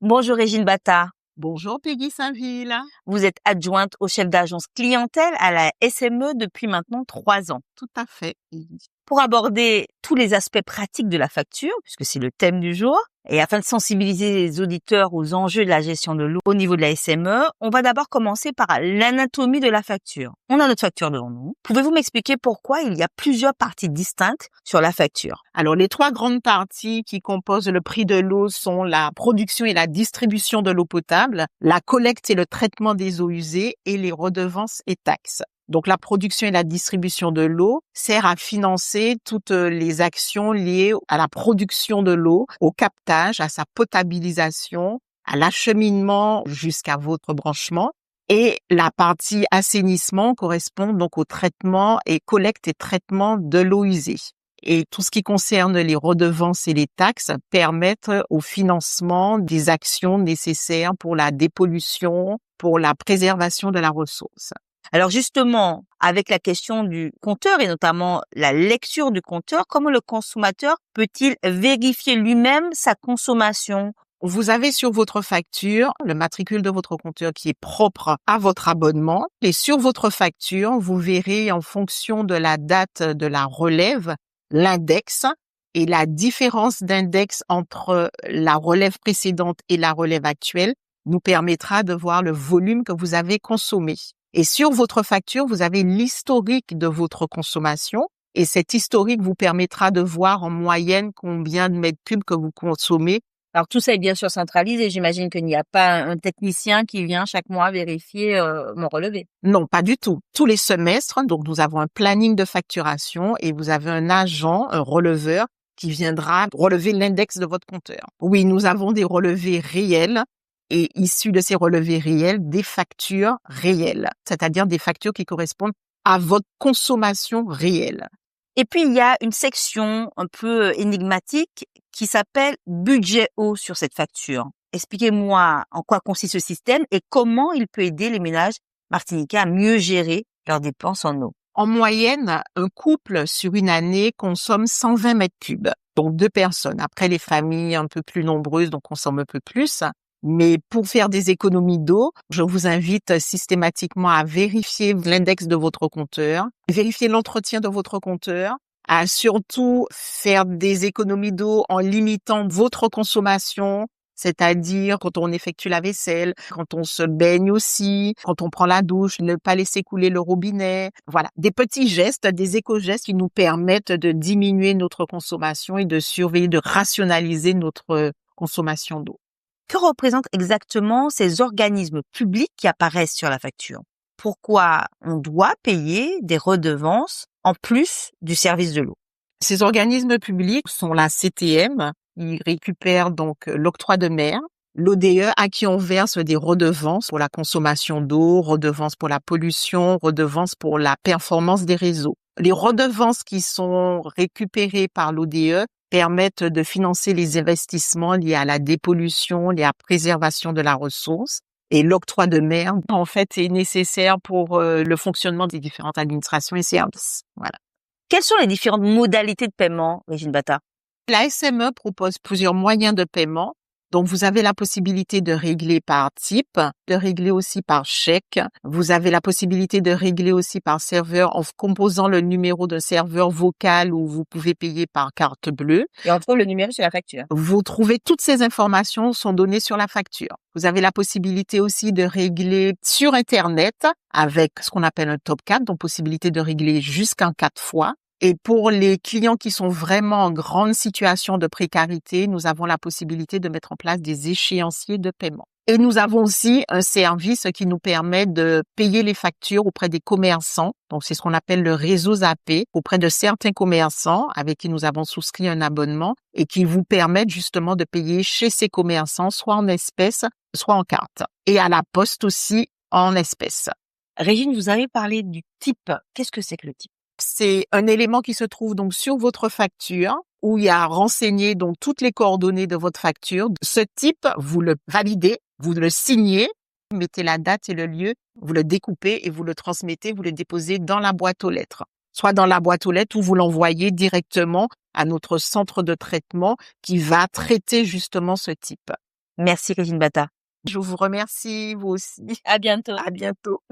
Bonjour Régine Bata, Bonjour Peggy Saint-Ville. vous êtes adjointe au chef d'agence clientèle à la SME depuis maintenant 3 ans. Tout à fait. Pour aborder tous les aspects pratiques de la facture, puisque c'est le thème du jour, et afin de sensibiliser les auditeurs aux enjeux de la gestion de l'eau au niveau de la SME, on va d'abord commencer par l'anatomie de la facture. On a notre facture devant nous. Pouvez-vous m'expliquer pourquoi il y a plusieurs parties distinctes sur la facture? Alors, les trois grandes parties qui composent le prix de l'eau sont la production et la distribution de l'eau potable, la collecte et le traitement des eaux usées et les redevances et taxes. Donc, la production et la distribution de l'eau sert à financer toutes les actions liées à la production de l'eau, au captage, à sa potabilisation, à l'acheminement jusqu'à votre branchement. Et la partie assainissement correspond donc au traitement et collecte et traitement de l'eau usée. Et tout ce qui concerne les redevances et les taxes permettent au financement des actions nécessaires pour la dépollution, pour la préservation de la ressource. Alors justement, avec la question du compteur et notamment la lecture du compteur, comment le consommateur peut-il vérifier lui-même sa consommation? Vous avez sur votre facture le matricule de votre compteur qui est propre à votre abonnement. Et sur votre facture, vous verrez en fonction de la date de la relève, l'index et la différence d'index entre la relève précédente et la relève actuelle nous permettra de voir le volume que vous avez consommé. Et sur votre facture, vous avez l'historique de votre consommation. Et cet historique vous permettra de voir en moyenne combien de mètres cubes que vous consommez. Alors tout ça est bien sûr centralisé, j'imagine qu'il n'y a pas un technicien qui vient chaque mois vérifier mon relevé. Non, pas du tout. Tous les semestres, donc nous avons un planning de facturation et vous avez un agent, un releveur, qui viendra relever l'index de votre compteur. Oui, nous avons des relevés réels et issus de ces relevés réels, des factures réelles, c'est-à-dire des factures qui correspondent à votre consommation réelle. Et puis il y a une section un peu énigmatique qui s'appelle budget eau sur cette facture. Expliquez-moi en quoi consiste ce système et comment il peut aider les ménages martiniquais à mieux gérer leurs dépenses en eau. En moyenne, un couple sur une année consomme 120 mètres cubes, donc 2 personnes. Après, les familles un peu plus nombreuses, donc consomment un peu plus. Mais pour faire des économies d'eau, je vous invite systématiquement à vérifier l'index de votre compteur, vérifier l'entretien de votre compteur, à surtout faire des économies d'eau en limitant votre consommation, c'est-à-dire quand on effectue la vaisselle, quand on se baigne aussi, quand on prend la douche, ne pas laisser couler le robinet. Voilà, des petits gestes, des éco-gestes qui nous permettent de diminuer notre consommation et de surveiller, de rationaliser notre consommation d'eau. Que représentent exactement ces organismes publics qui apparaissent sur la facture? Pourquoi on doit payer des redevances en plus du service de l'eau? Ces organismes publics sont la CTM, ils récupèrent donc l'octroi de mer, l'ODE à qui on verse des redevances pour la consommation d'eau, redevances pour la pollution, redevances pour la performance des réseaux. Les redevances qui sont récupérées par l'ODE permettent de financer les investissements liés à la dépollution, liés à la préservation de la ressource. Et l'octroi de mer, en fait, est nécessaire pour le fonctionnement des différentes administrations et services. Voilà. Quelles sont les différentes modalités de paiement, Régine Bata? La SME propose plusieurs moyens de paiement. Donc, vous avez la possibilité de régler par type, de régler aussi par chèque. Vous avez la possibilité de régler aussi par serveur en composant le numéro d'un serveur vocal où vous pouvez payer par carte bleue. Et on trouve le numéro sur la facture. Vous trouvez toutes ces informations sont données sur la facture. Vous avez la possibilité aussi de régler sur Internet avec ce qu'on appelle un top 4, donc possibilité de régler jusqu'en 4 fois. Et pour les clients qui sont vraiment en grande situation de précarité, nous avons la possibilité de mettre en place des échéanciers de paiement. Et nous avons aussi un service qui nous permet de payer les factures auprès des commerçants. Donc, c'est ce qu'on appelle le réseau Zappé auprès de certains commerçants avec qui nous avons souscrit un abonnement et qui vous permettent justement de payer chez ces commerçants, soit en espèces, soit en carte. Et à la poste aussi en espèces. Régine, vous avez parlé du type. Qu'est-ce que c'est que le type? C'est un élément qui se trouve donc sur votre facture où il y a renseigné donc toutes les coordonnées de votre facture. Ce type, vous le validez, vous le signez, vous mettez la date et le lieu, vous le découpez et vous le transmettez, vous le déposez dans la boîte aux lettres. Soit dans la boîte aux lettres ou vous l'envoyez directement à notre centre de traitement qui va traiter justement ce type. Merci Régine Bata. Je vous remercie, vous aussi. À bientôt. À bientôt.